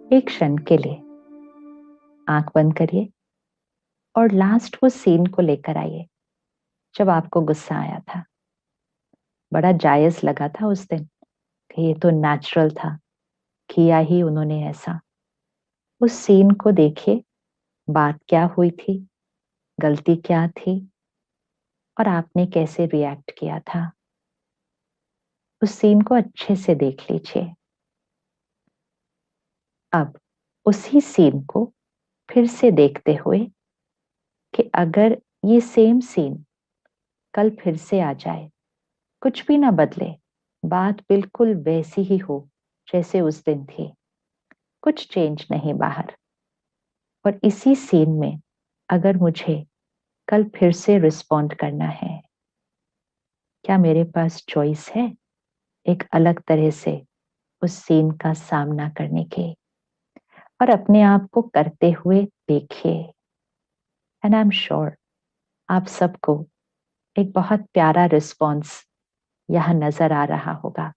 एक क्षण के लिए आंख बंद करिए और लास्ट वो सीन को लेकर आइए जब आपको गुस्सा आया था। बड़ा जायज लगा था उस दिन कि ये तो नेचुरल था, किया ही उन्होंने ऐसा। उस सीन को देखिए, बात क्या हुई थी, गलती क्या थी और आपने कैसे रिएक्ट किया था। उस सीन को अच्छे से देख लीजिए। अब उसी सीन को फिर से देखते हुए कि अगर ये सेम सीन कल फिर से आ जाए, कुछ भी ना बदले, बात बिल्कुल वैसी ही हो जैसे उस दिन थी, कुछ चेंज नहीं बाहर, और इसी सीन में अगर मुझे कल फिर से रिस्पॉन्ड करना है, क्या मेरे पास चॉइस है एक अलग तरह से उस सीन का सामना करने की? और अपने आप को करते हुए देखिए, एंड आई एम श्योर आप सबको एक बहुत प्यारा रिस्पॉन्स यहाँ नजर आ रहा होगा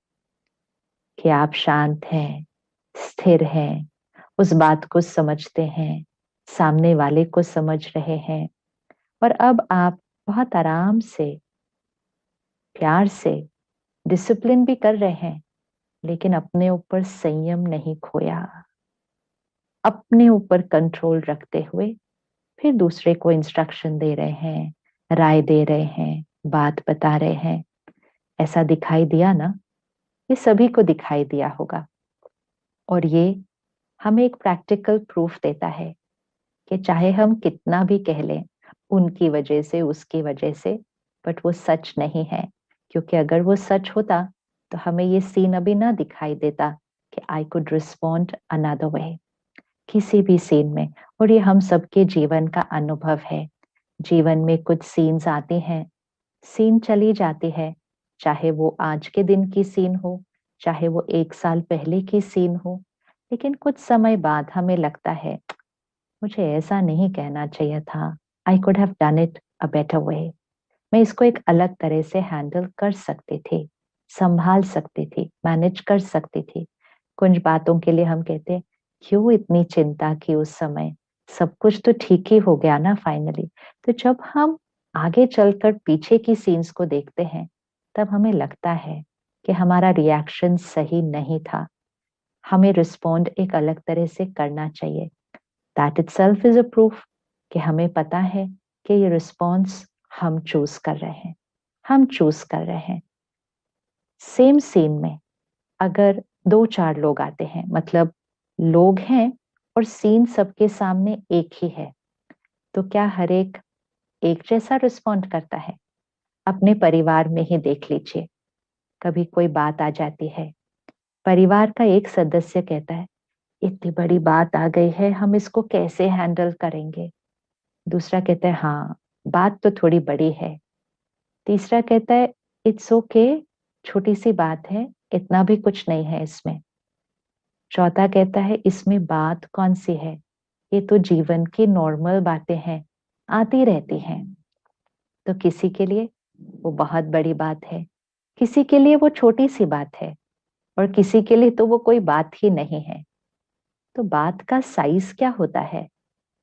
कि आप शांत हैं, स्थिर हैं, उस बात को समझते हैं, सामने वाले को समझ रहे हैं, और अब आप बहुत आराम से, प्यार से डिसिप्लिन भी कर रहे हैं, लेकिन अपने ऊपर संयम नहीं खोया। अपने ऊपर कंट्रोल रखते हुए फिर दूसरे को इंस्ट्रक्शन दे रहे हैं, राय दे रहे हैं, बात बता रहे हैं। ऐसा दिखाई दिया ना? ये सभी को दिखाई दिया होगा। और ये हमें एक प्रैक्टिकल प्रूफ देता है कि चाहे हम कितना भी कह लें उनकी वजह से, उसकी वजह से, बट वो सच नहीं है। क्योंकि अगर वो सच होता तो हमें ये सीन अभी ना दिखाई देता कि I could respond another way किसी भी सीन में। और ये हम सबके जीवन का अनुभव है। जीवन में कुछ सीन्स आते हैं, सीन चली जाती है, चाहे वो आज के दिन की सीन हो, चाहे वो 1 साल पहले की सीन हो। लेकिन कुछ समय बाद हमें लगता है मुझे ऐसा नहीं कहना चाहिए था, I could have done it a better way. मैं इसको एक अलग तरह से हैंडल कर सकती थी, संभाल सकती थी, मैनेज कर सकती थी। कुछ बातों के लिए हम कहते हैं क्यों इतनी चिंता की उस समय, सब कुछ तो ठीक ही हो गया ना फाइनली। तो जब हम आगे चलकर पीछे की सीन्स को देखते हैं, तब हमें लगता है कि हमारा रिएक्शन सही नहीं था, हमें रिस्पॉन्ड एक अलग तरह से करना चाहिए। That itself is a proof कि हमें पता है कि ये रिस्पॉन्स हम चूज कर रहे हैं, हम चूज कर रहे हैं। सेम सीन में अगर 2-4 लोग आते हैं, मतलब लोग हैं और सीन सबके सामने एक ही है, तो क्या हर एक जैसा रिस्पॉन्ड करता है? अपने परिवार में ही देख लीजिए। कभी कोई बात आ जाती है, परिवार का एक सदस्य कहता है इतनी बड़ी बात आ गई है, हम इसको कैसे हैंडल करेंगे? दूसरा कहता है हाँ, बात तो थोड़ी बड़ी है। तीसरा कहता है इट्स ओके, छोटी सी बात है, इतना भी कुछ नहीं है इसमें। चौथा कहता है इसमें बात कौन सी है, ये तो जीवन की नॉर्मल बातें हैं, आती रहती हैं। तो किसी के लिए वो बहुत बड़ी बात है, किसी के लिए वो छोटी सी बात है, और किसी के लिए तो वो कोई बात ही नहीं है। तो बात का साइज क्या होता है?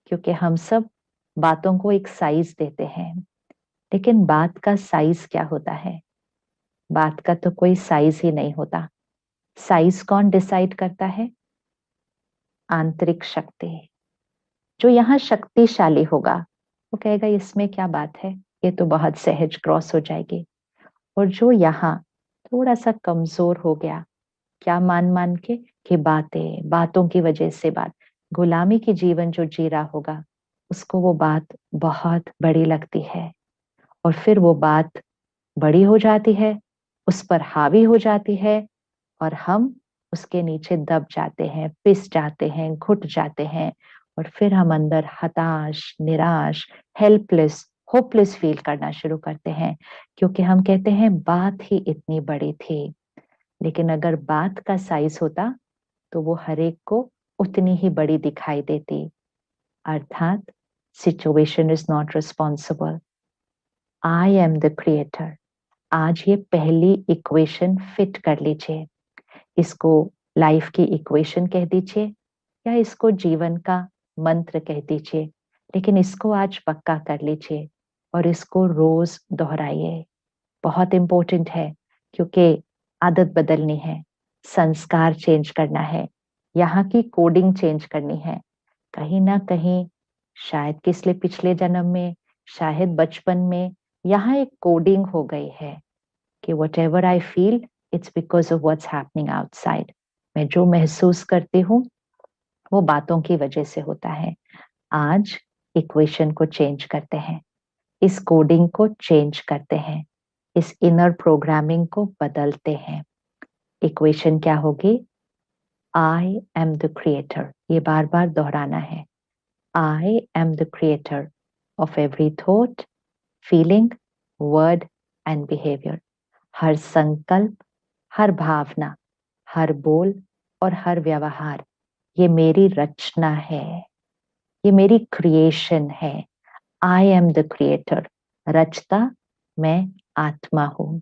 क्योंकि हम सब बातों को एक साइज देते हैं, लेकिन बात का साइज क्या होता है? बात का तो कोई साइज ही नहीं होता। साइज कौन डिसाइड करता है? आंतरिक शक्ति। जो यहाँ शक्तिशाली होगा वो कहेगा इसमें क्या बात है, ये तो बहुत सहज क्रॉस हो जाएगी। और जो यहाँ थोड़ा सा कमजोर हो गया, क्या मान मान के कि बातें, बातों की वजह से, बात, गुलामी की जीवन जो जी रहा होगा, उसको वो बात बहुत बड़ी लगती है। और फिर वो बात बड़ी हो जाती है, उस पर हावी हो जाती है, और हम उसके नीचे दब जाते हैं, पिस जाते हैं, घुट जाते हैं। और फिर हम अंदर हताश, निराश, हेल्पलेस, होपलेस फील करना शुरू करते हैं, क्योंकि हम कहते हैं बात ही इतनी बड़ी थी। लेकिन अगर बात का साइज होता तो वो हर एक को उतनी ही बड़ी दिखाई देती। अर्थात situation is not responsible, I am the creator. आज ये पहली इक्वेशन फिट कर लीजिए, इसको लाइफ की इक्वेशन कह दीजिए या इसको जीवन का मंत्र कह दीजिए, लेकिन इसको आज पक्का कर लीजिए और इसको रोज दोहराइए। बहुत इंपॉर्टेंट है, क्योंकि आदत बदलनी है, संस्कार चेंज करना है, यहाँ की कोडिंग चेंज करनी है। कहीं ना कहीं शायद किसले पिछले जन्म में, शायद बचपन में यहाँ एक कोडिंग हो गई है कि what ever I feel it's because of what's happening outside. मैं जो महसूस करती हूँ वो बातों की वजह से होता है। आज इक्वेशन को चेंज करते हैं, इस कोडिंग को चेंज करते हैं, इस इनर प्रोग्रामिंग को बदलते हैं। इक्वेशन क्या होगी? I am the creator. ये बार बार दोहराना है। I am the creator of every thought, feeling, word and behaviour. हर संकल्प, हर भावना, हर बोल और हर व्यवहार, ये मेरी रचना है, ये मेरी क्रिएशन है। I am the creator. रचता मैं आत्मा हूं।